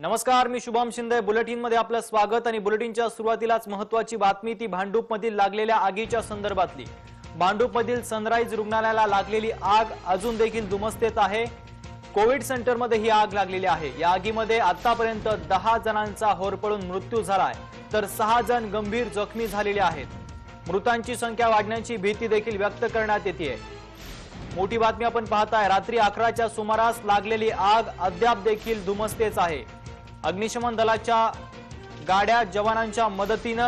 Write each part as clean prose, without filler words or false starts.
नमस्कार, मी शुभम शिंदे। बुलेटिन मध्ये आपलं स्वागत। आणि बुलेटिनच्या सुरुवातीलाच महत्त्वाची बातमी ती भांडूपमधील लागलेल्या आगीच्या संदर्भातली। भांडूपमधील सनराइज रुग्णालयाला लागलेली आग अजून देखील दुमस्तेत आहे। कोविड सेंटरमध्ये ही आग लागलेली आहे। या आगीमध्ये आतापर्यंत 10 जणांचा होरपळून मृत्यू झालाय, तर 6 जण गंभीर जखमी झालेले आहेत। मृतांची संख्या वाढण्याची भीती देखील व्यक्त करण्यात येते। मोठी बातमी आपण पाहताय। रात्री 11च्या सुमारास लागलेली आग अद्याप देखील दुमस्तेच आहे। अग्निशमन दलाच्या गाड्या जवानांच्या मदतीने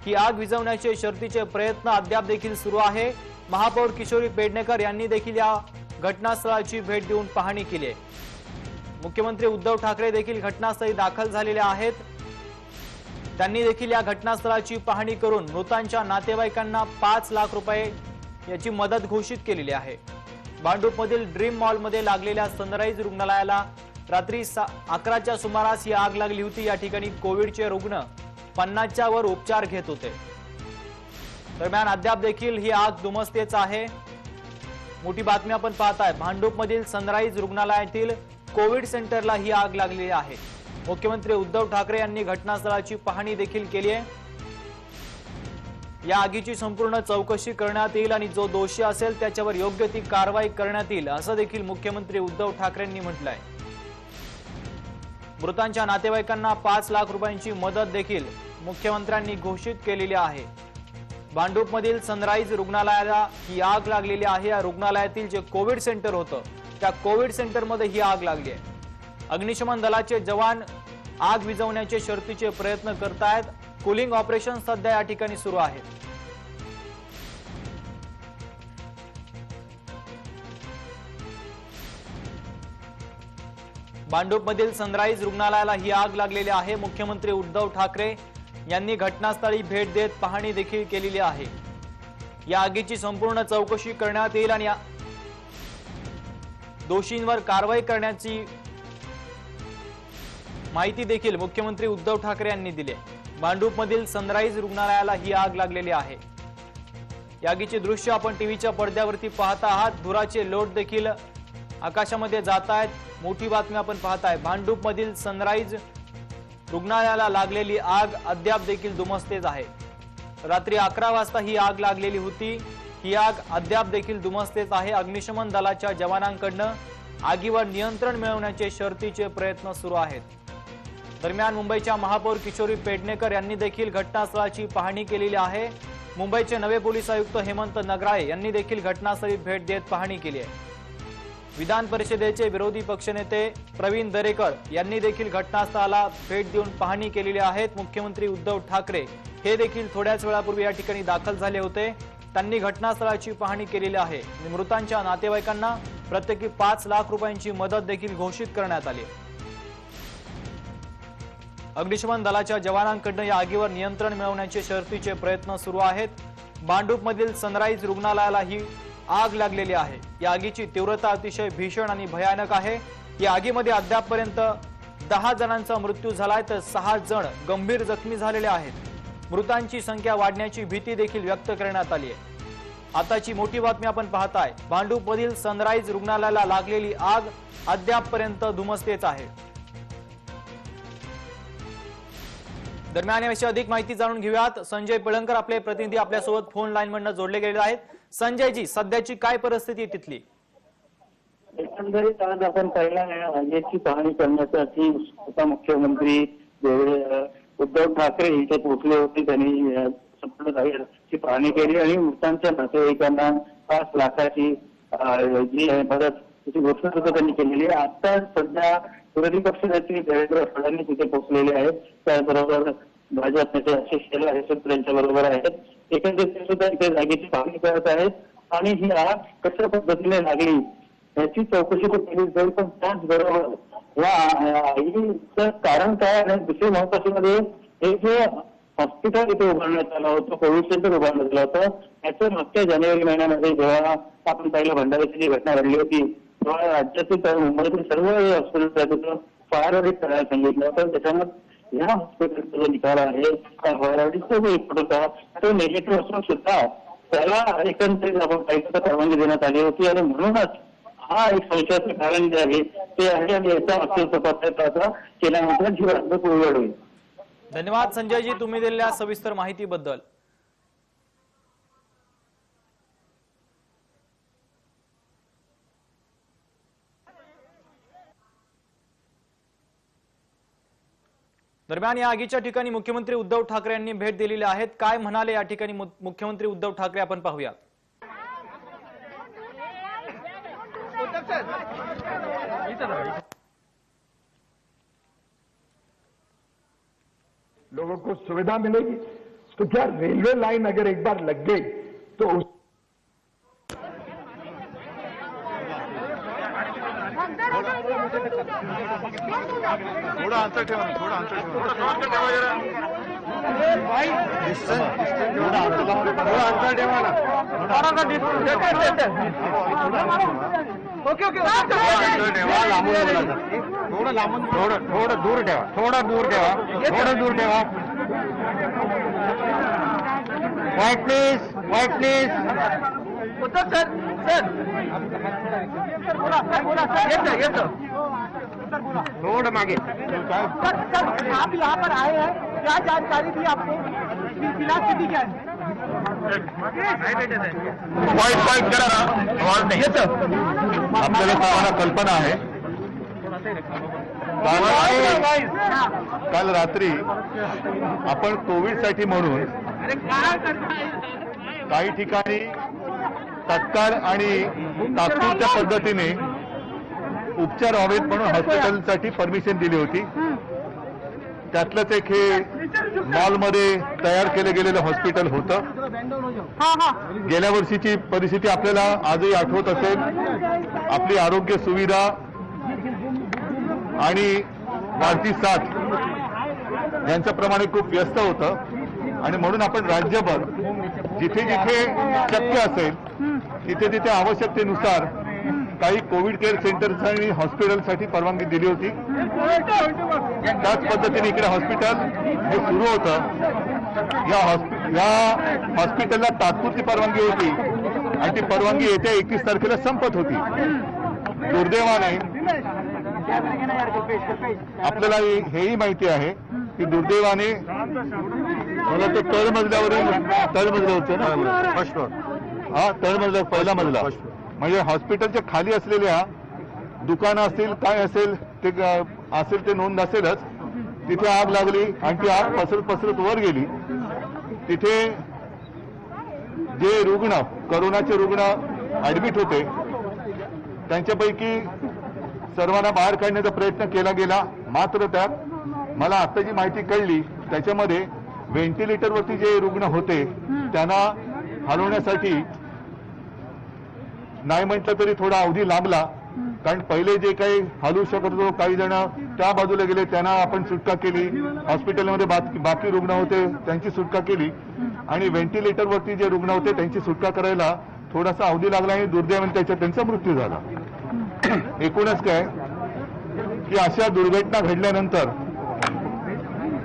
ही आग विझवण्याचे शर्थीचे प्रयत्न अद्याप देखील सुरू आहे। महापौर किशोरी पेडणेकर यांनी देखील या घटनास्थळाची भेट देऊन पाहणी केली आहे। मुख्यमंत्री उद्धव ठाकरे देखील घटनास्थळी दाखल झालेले आहेत। त्यांनी देखील या घटनास्थळाची पाहणी करून मृतांच्या नातेवाईकांना 5 लाख रुपये याची मदत घोषित केलेली आहे। भांडूपमधील ड्रीम मॉलमध्ये लागलेल्या सनराइज रुग्णालयाला रात्री 11च्या सुमारास ही आग लागली होती। या ठिकाणी कोविडचे रुग्ण 50च्या वर उपचार घेत होते। दरम्यान अद्याप देखील ही आग दुमस्तेच आहे। मोठी बातमी आपण पाहताय। भांडूपमधील सनराइज रुग्णालयातील कोविड सेंटरला ही आग लागलेली आहे। मुख्यमंत्री उद्धव ठाकरे यांनी घटनास्थळाची पाहणी देखील केली आहे। या आगीची संपूर्ण चौकशी करण्यात येईल आणि जो दोषी असेल त्याच्यावर योग्य ती कारवाई करण्यात येईल, असं देखील मुख्यमंत्री उद्धव ठाकरेंनी म्हटलंय। मृतांच्या नातेवाईकांना 5 लाख रुपयांची मदत देखील मुख्यमंत्र्यांनी घोषित केलेली आहे। भांडूपमधील सनराइज रुग्णालयाला ही आग लागलेली आहे। या रुग्णालयातील जे कोविड सेंटर होतं त्या कोविड सेंटरमध्ये ही आग लागली आहे। अग्निशमन दलाचे जवान आग विझवण्याचे शर्थीचे प्रयत्न करतायत। कूलिंग ऑपरेशन सध्या या ठिकाणी सुरू आहे। भांडूपमधील सनराइज रुग्णालयाला ही आग लागलेली आहे। मुख्यमंत्री उद्धव ठाकरे यांनी घटनास्थळी भेट देत पाहणी देखील केलेली आहे। या आगीची संपूर्ण चौकशी करण्यात येईल आणि दोषींवर कारवाई करण्याची माहिती देखील मुख्यमंत्री उद्धव ठाकरे यांनी दिली। भांडूपमधील सनराइज रुग्णालयाला ही आग लागलेली आहे। या आगीचे दृश्य आपण टीव्हीच्या पडद्यावरती पाहत आहात। धुराचे लोट देखील आकाशामध्ये जात आहेत। मोठी बातमी आपण पाहताय। भांडूपमधील सनराइज रुग्णालयाला लागलेली आग अद्याप देखील दुमस्तेच आहे। रात्री 11 वाजता ही आग लागलेली होती। ही आग अद्याप देखील दुमस्तेच आहे। अग्निशमन दलाच्या जवानांकडून आगीवर नियंत्रण मिळवण्याचे शर्थीचे प्रयत्न सुरू आहेत। दरम्यान मुंबईच्या महापौर किशोरी पेडणेकर यांनी देखील घटनास्थळाची पाहणी केलेली आहे। मुंबईचे नवे पोलीस आयुक्त हेमंत नगराळे यांनी देखील घटनास्थळी भेट देत पाहणी केली आहे। विधान परिषदेचे विरोधी पक्षनेते प्रवीण दरेकर यांनी देखील घटनास्थळाला भेट देऊन पाहणी केलेली आहे। मुख्यमंत्री उद्धव ठाकरे हे देखील थोड्याच वेळापूर्वी या ठिकाणी दाखल झाले होते। त्यांनी घटनास्थळाची पाहणी केलेली आहे। मृतांच्या नातेवाईकांना प्रत्येकी 5 लाख रुपयांची मदत देखील घोषित करण्यात आली। अग्निशमन दलाच्या जवानांकडून या आगीवर नियंत्रण मिळवण्याचे शर्थीचे प्रयत्न सुरू आहेत। भांडूपमधील सनराइज रुग्णालयाला ही आग लागलेली आहे। या आगीची तीव्रता अतिशय भीषण आणि भयानक आहे। या आगीमध्ये अद्यापपर्यंत 10 जणांचा मृत्यू झालाय, तर 6 जण गंभीर जखमी झालेले आहेत। मृतांची संख्या वाढण्याची भीती देखील व्यक्त करण्यात आली आहे। आताची मोठी बातमी आपण पाहताय। भांडूपमधील सनराइज रुग्णालयाला लागलेली आग अद्यापपर्यंत धुमसतेच आहे। दरम्यान याविषयी अधिक माहिती जाणून घेऊयात। संजय पिळंकर आपले प्रतिनिधी आपल्यासोबत फोन लाईन मधून जोडले गेले आहेत। संजयजी, सध्याची काय परिस्थिती आहे तिथली? एकंदरीत आज आपण पहिल्या आगीची पाहणी करण्यासाठी स्वतः मुख्यमंत्री उद्धव ठाकरे इथे पोहोचले होते। त्यांनी संपूर्ण आगीची पाहणी केली आणि मृतांच्या नातेवाईकांना 5 लाखाची जी मदत त्याची घोषणा सुद्धा त्यांनी केलेली आहे। आता सध्या विरोधी पक्षनेते देवेंद्र फडणवीस तिथे पोहोचलेले आहेत। त्याबरोबर भाजप नेते आशिष शेलार हे सुद्धा त्यांच्या बरोबर आहेत। एकंदरीत ते सुद्धा इथे जागेची पाहणी करत आहेत आणि ही आग कशा पद्धतीने लागली याची चौकशी तर केली जाईल, पण त्याचबरोबर या आगीचं कारण काय आणि दुसरी महत्वाची मध्ये हे जे हॉस्पिटल इथे उभारण्यात आलं होतं, कोविड सेंटर उभारण्यात आलं होतं, त्याचं मागच्या जानेवारी महिन्यामध्ये जेव्हा आपण पाहिलं भंडाऱ्याची जी घटना घडली होती तेव्हा राज्यातील मुंबईतील सर्व हॉस्पिटल फायर ऑडिट करायला सांगितलं होतं। त्याच्यामध्ये या हॉस्पिटलचा जो निकाल आहे त्या फायर ऑडिटचा जो रिपोर्ट होता तो निगेटिव्ह असून सुद्धा त्याला एकंदरीत आपण पाहिलं तर परवानगी देण्यात आली होती आणि म्हणूनच हा एक संशयाचं कारण जे आहे ते आहे आणि याचा मागचा तपास आता केल्यानंतर ही वाहतूक उघड होईल. धन्यवाद संजयजी, तुम्ही दिलेल्या सविस्तर माहितीबद्दल. दरम्यान या आगीच्या ठिकाणी मुख्यमंत्री उद्धव ठाकरे यांनी भेट दिलेली आहेत. काय म्हणाले या ठिकाणी मुख्यमंत्री उद्धव ठाकरे आपण पाहूया. लोगों को सुविधा मिलेगी तो क्या रेलवे लाइन अगर एक बार लग गई तो थोड़ा अंतर ठेवा, थोड़ा अंतर ठेवा जरा भाई, थोड़ा अंतर ठेवा ना, ओके थोड़ा लांबून, थोड़ा दूर ठेवा, थोड़ा दूर ठेवा. White please. उद्धव सर थोड़ा मागे. सर आप यहाँ पर आए हैं, क्या जानकारी दी आपको? फिलहाल स्थिति क्या है? वाईट करा ना, आवाज नाही येत. आपल्याला सर्वांना कल्पना आहे, काल रात्री आपण कोविडसाठी म्हणून काही ठिकाणी तत्काळ आणि तात्पुरत्या पद्धतीने उपचार व्हावेत म्हणून हॉस्पिटलसाठी परमिशन दिली होती. त्यातलंच एक हे मॉलमध्ये तयार केलं गेलेलं हॉस्पिटल होतं. गेल्या वर्षीची परिस्थिती आपल्याला आजही आठवत असेल. आपली आरोग्य सुविधा आणि वाढती साथ यांचं प्रमाण खूप व्यस्त होतं आणि म्हणून आपण राज्यभर जिथे जिथे शक्य असेल तिथे तिथे आवश्यकतेनुसार काही कोविड केअर सेंटर्स आणि हॉस्पिटलसाठी परवानगी दिली होती. त्याच पद्धतीने इकडे हॉस्पिटल हे सुरू होतं. या हॉस्पिटलला तात्पुरती परवानगी होती आणि ती परवानगी येत्या 31 तारखेला संपत होती. दुर्दैवाने आपल्याला हेही माहिती आहे की दुर्दैवाने मला तो तळमजल्यावरील होतं ना, फर्स्ट फ्लोअर, हा तळमजला पहिला मजला, म्हणजे हॉस्पिटलच्या खाली असलेल्या दुकानं असतील काय असेल ते नोंद असेलच. तिथे आग लागली आणि ती आग पसरत वर गेली. तिथे जे रुग्ण करोनाचे रुग्ण ऍडमिट होते त्यांच्यापैकी सर्वांना बाहेर काढण्याचा प्रयत्न केला गेला. मात्र त्यात मला आता जी माहिती कळली त्याच्यामध्ये व्हेंटिलेटरवरती जे रुग्ण होते त्यांना हलवण्यासाठी नाही म्हटलं तरी थोडा अवधी लागला. कारण पहिले जे काही हलवू शकत होतो काही जण त्या बाजूला गेले, त्यांना आपण सुटका केली. हॉस्पिटलमध्ये बाकी रुग्ण होते त्यांची सुटका केली आणि व्हेंटिलेटरवरती जे रुग्ण होते त्यांची सुटका करायला थोडासा अवधी लागला आणि दुर्दैवाने त्यांचा मृत्यू झाला. एकूणच काय की अशा दुर्घटना घडल्यानंतर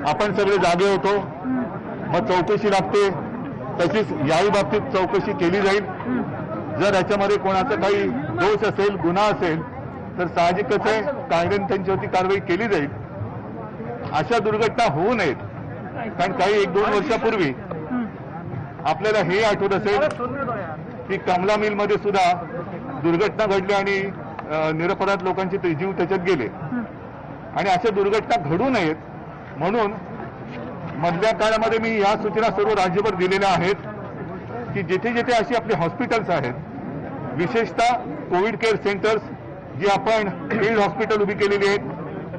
आपण सगळे जागे होतो. मग चौकशी लागते, तशीच याही बाबतीत चौकशी केली जाईल. जर याच्यामध्ये कोणाचा काही दोष असेल, गुन्हा असेल तर साहजिकच आहे कायद्याने त्यांच्यावरती कारवाई केली जाईल. अशा दुर्घटना होऊ नयेत. कारण काही 1-2 वर्षापूर्वी आपल्याला हे आठवत असेल की कमला मिलमध्ये सुद्धा दुर्घटना घडली आणि निरपराध लोकांचे जीव त्याच्यात गेले. आणि अशा दुर्घटना घडू नयेत म्हणून मधल्या काळामध्ये मी या सूचना सर्व राज्यभर दिलेल्या आहेत की जिथे जिथे अशी आपली हॉस्पिटल्स आहेत, विशेषतः कोविड केअर सेंटर्स जी आपण फील्ड हॉस्पिटल उभी केलेली आहेत,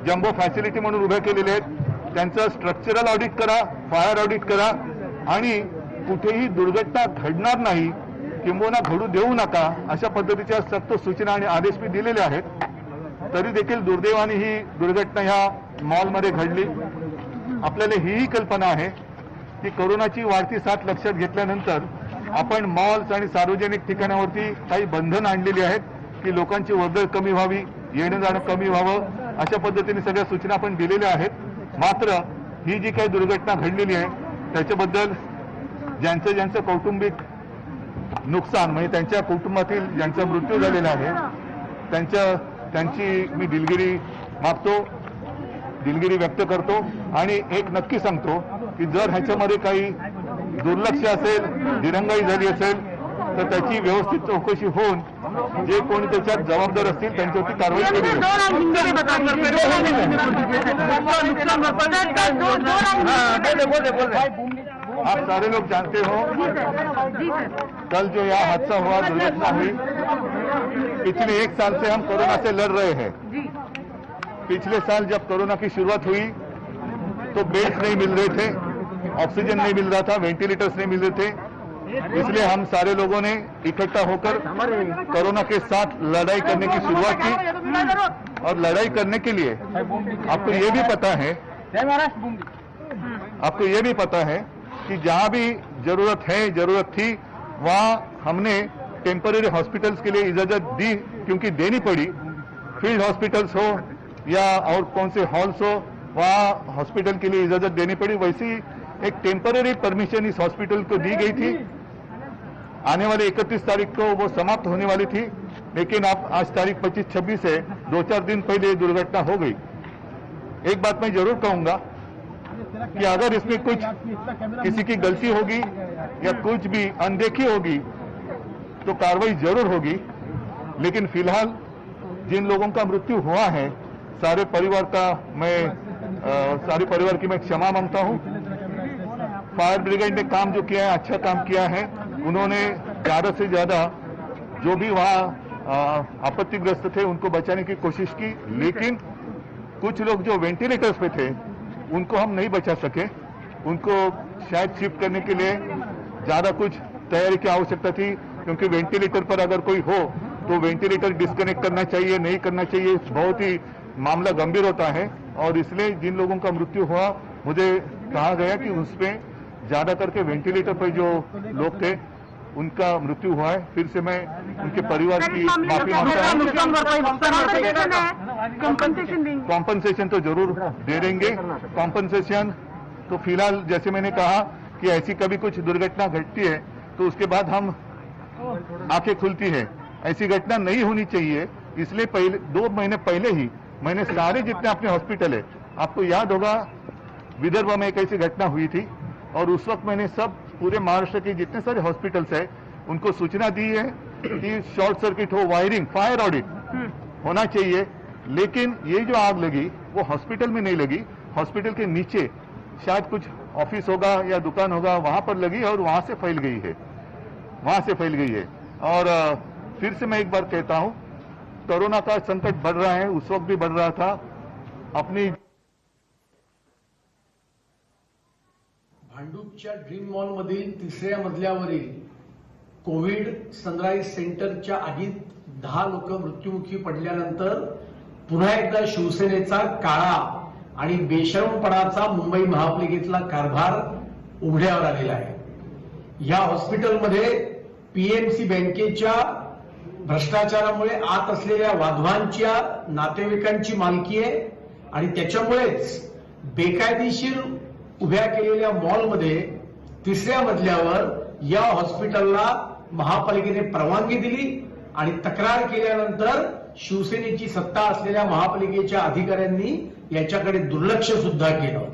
जम्बो फॅसिलिटी म्हणून उभ्या केलेल्या आहेत, त्यांचं स्ट्रक्चरल ऑडिट करा, फायर ऑडिट करा आणि कुठेही दुर्घटना घडणार नाही किंबहुना घडू देऊ नका अशा पद्धतीच्या सक्त सूचना आणि आदेश मी दिलेले आहेत. तरी देखील दुर्दैवाने ही दुर्घटना ह्या मॉलमध्ये घडली. आपल्याला हीही कल्पना आहे की कोरोनाची वाढती साथ लक्षात घेतल्यानंतर आपण मॉल्स आणि सार्वजनिक ठिकाणावरती काही बंधन आणलेली आहेत की लोकांची वर्दळ कमी व्हावी, येणं जाणं कमी व्हावं, अशा पद्धतीने सगळ्या सूचना आपण दिलेल्या आहेत. मात्र ही जी काही दुर्घटना घडलेली आहे त्याच्याबद्दल ज्यांचं कौटुंबिक नुकसान म्हणजे त्यांच्या कुटुंबातील ज्यांचा मृत्यू झालेला आहे त्यांची मी दिलगिरी मागतो, दिलगिरी व्यक्त करतो आणि एक नक्की सांगतो की जर ह्याच्यामध्ये काही दुर्लक्ष असेल, दिरंगाई झाली असेल तर त्याची व्यवस्थित चौकशी होऊन जे कोणी त्याच्यात जबाबदार असतील त्यांच्यावरती कारवाई केली जाईल। आप सारे लोग जानते हो कल जो यहाँ हादसा हुआ, दुर्घटना हुई, पिछले 1 साल से हम कोरोना से लड़ रहे हैं। पिछले साल जब कोरोना की शुरुआत हुई तो बेड्स नहीं मिल रहे थे, ऑक्सीजन नहीं मिल रहा था, वेंटिलेटर्स नहीं मिल रहे थे, इसलिए हम सारे लोगों ने इकट्ठा होकर कोरोना के साथ लड़ाई करने की शुरुआत की। और लड़ाई करने के लिए आपको ये भी पता है कि जहां भी जरूरत थी वहां हमने टेम्पररी हॉस्पिटल्स के लिए इजाजत दी, क्योंकि देनी पड़ी। फील्ड हॉस्पिटल्स हो या और कौन से हॉल्स हो, वहां हॉस्पिटल के लिए इजाजत देनी पड़ी। वैसी एक टेम्पररी परमिशन इस हॉस्पिटल को दी गई थी। आने वाले 31 तारीख को वो समाप्त होने वाली थी, लेकिन अब आज तारीख 25-26 है, 2-4 दिन पहले ये दुर्घटना हो गई। एक बात मैं जरूर कहूंगा कि अगर इसमें कुछ किसी की गलती होगी या कुछ भी अनदेखी होगी तो कार्रवाई जरूर होगी, लेकिन फिलहाल जिन लोगों का मृत्यु हुआ है सारे परिवार की मैं क्षमा मांगता हूं। फायर ब्रिगेड ने काम जो किया है, अच्छा काम किया है। उन्होंने ज्यादा से ज्यादा जो भी वहां आपत्तिग्रस्त थे उनको बचाने की कोशिश की, लेकिन कुछ लोग जो वेंटिलेटर्स पे थे उनको हम नहीं बचा सके। उनको शायद शिफ्ट करने के लिए ज्यादा कुछ तैयारी की आवश्यकता थी, क्योंकि वेंटिलेटर पर अगर कोई हो तो वेंटिलेटर डिस्कनेक्ट करना चाहिए, नहीं करना चाहिए, बहुत ही मामला गंभीर होता है। और इसलिए जिन लोगों का मृत्यु हुआ, मुझे कहा गया कि उसमें ज्यादा करके वेंटिलेटर पर जो लोग थे उनका मृत्यु हुआ है। फिर से मैं उनके परिवार की माफी मांगता हूं। कॉम्पनसेशन तो जरूर दे देंगे। कॉम्पनसेशन तो फिलहाल जैसे मैंने कहा कि ऐसी कभी कुछ दुर्घटना घटती है तो उसके बाद हम आंखें खुलती है, ऐसी घटना नहीं होनी चाहिए। इसलिए 2 महीने पहले ही मैंने सारे जितने अपने हॉस्पिटल है, आपको याद होगा विदर्भ में एक ऐसी घटना हुई थी और उस वक्त मैंने सब पूरे महाराष्ट्र के जितने सारे हॉस्पिटल्स है उनको सूचना दी है कि शॉर्ट सर्किट हो, वायरिंग, फायर ऑडिट होना चाहिए। लेकिन ये जो आग लगी वो हॉस्पिटल में नहीं लगी, हॉस्पिटल के नीचे शायद कुछ ऑफिस होगा या दुकान होगा, वहां पर लगी और वहां से फैल गई है। और फिर से मैं एक बार कहता हूं, कोरोना का संकट बढ़ रहा है, उस वक्त भी बढ़ रहा था। अपनी भांडूपच्या ड्रीम मॉल मधील 3ऱ्या मजल्यावरील कोविड सनराईज सेंटरच्या आगीत 10 लोक मृत्युमुखी पडल्यानंतर पुन्हा एकदा शिवसेनेचा काळा आणि बेशरमपणाचा मुंबई महापालिकेतला कारभार उघड्यावर आलेला आहे। या हॉस्पिटलमध्ये पीएमसी बँकेच्या भ्रष्टाचारामुळे आत असलेल्या वाधवांच्या नातेवाईकांची मालकी आहे आणि त्याच्यामुळेच बेकायदेशीर उभ्या केलेल्या मॉलमध्ये 3ऱ्या मजल्यावर या हॉस्पिटलला महापालिकेने परवानगी दिली आणि तक्रार केल्यानंतर शिवसेनेची सत्ता असलेल्या महापालिकेच्या अधिकाऱ्यांनी याच्याकडे दुर्लक्ष सुद्धा केलं।